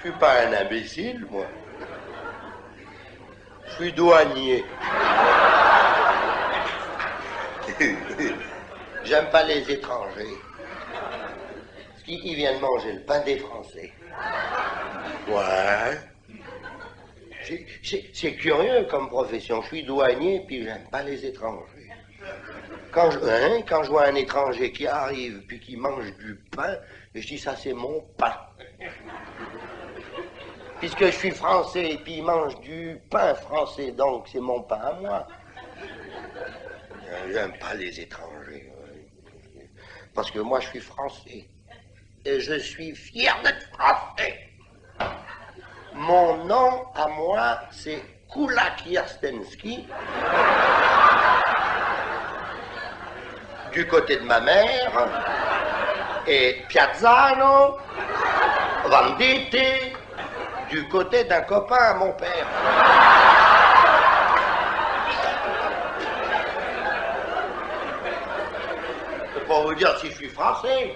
Je suis pas un imbécile, moi. Je suis douanier. J'aime pas les étrangers. Parce qu'ils viennent manger le pain des Français. Ouais. C'est curieux comme profession. Je suis douanier, puis j'aime pas les étrangers. Quand je vois un étranger qui arrive, puis qui mange du pain, je dis, ça c'est mon pain. Puisque je suis français, puis il mange du pain français, donc c'est mon pain à moi. J'aime pas les étrangers. Parce que moi, je suis français. Et je suis fier d'être français. Mon nom à moi, c'est Kulak Yarstensky. Du côté de ma mère. Et Piazzano, Venditti, du côté d'un copain à mon père. Je peux pas vous dire si je suis français.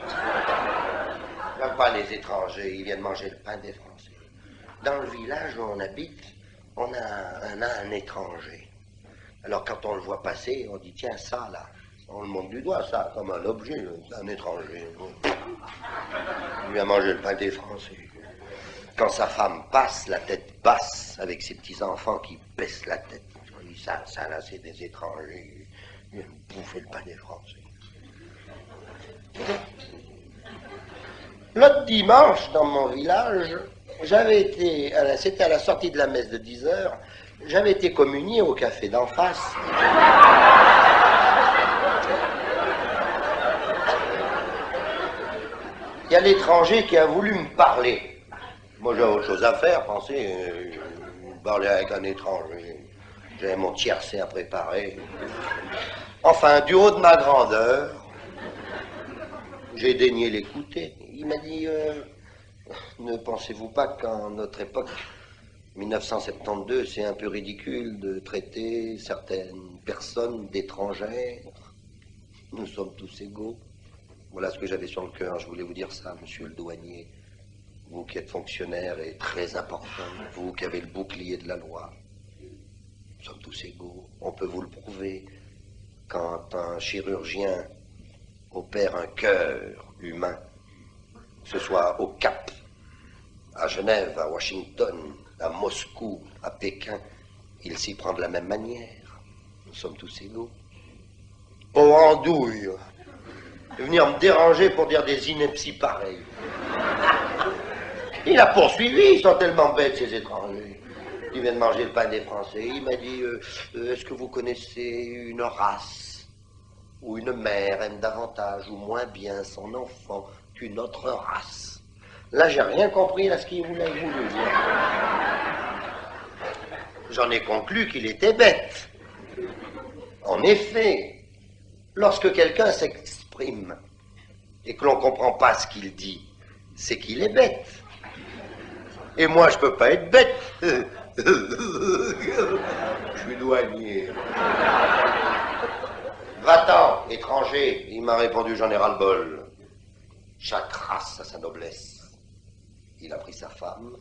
J'aime pas les étrangers, ils viennent manger le pain des Français. Dans le village où on habite, on a un étranger. Alors quand on le voit passer, on dit tiens ça là, on le montre du doigt ça, comme un objet, un étranger. Il vient manger le pain des Français. Quand sa femme passe, la tête basse, avec ses petits-enfants qui baissent la tête. On dit ça là c'est des étrangers, ils viennent bouffer le pain des Français. L'autre dimanche, dans mon village, j'avais été, c'était à la sortie de la messe de 10 heures, j'avais été communié au café d'en face. Il y a l'étranger qui a voulu me parler. Moi, j'avais autre chose à faire, pensez, parler avec un étranger. J'avais mon tiercé à préparer. Enfin, du haut de ma grandeur, j'ai daigné l'écouter. Il m'a dit, ne pensez-vous pas qu'en notre époque, 1972, c'est un peu ridicule de traiter certaines personnes d'étrangères? Nous sommes tous égaux. Voilà ce que j'avais sur le cœur. Je voulais vous dire ça, monsieur le douanier. Vous qui êtes fonctionnaire et très important, vous qui avez le bouclier de la loi. Nous sommes tous égaux. On peut vous le prouver. Quand un chirurgien opère un cœur humain, que ce soit au Cap, à Genève, à Washington, à Moscou, à Pékin, il s'y prend de la même manière. Nous sommes tous égaux. Oh, andouille, de venir me déranger pour dire des inepties pareilles. Il a poursuivi, ils sont tellement bêtes ces étrangers. Ils viennent manger le pain des Français. Il m'a dit, est-ce que vous connaissez une race où une mère aime davantage ou moins bien son enfant qu'une autre race? Là, j'ai rien compris à ce qu'il voulait dire. J'en ai conclu qu'il était bête. En effet, lorsque quelqu'un s'exprime et que l'on ne comprend pas ce qu'il dit, c'est qu'il est bête. Et moi, je peux pas être bête. Je suis douanier. Va-t'en, étranger. Il m'a répondu, j'en ai ras-le-bol. Chaque race a sa noblesse. Il a pris sa femme,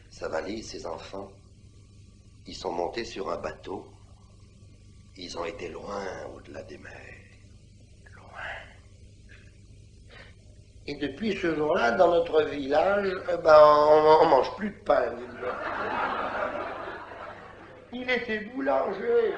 sa valise, ses enfants. Ils sont montés sur un bateau. Ils ont été loin au-delà des mers. Et depuis ce jour-là, dans notre village, on mange plus de pain. Il était boulanger.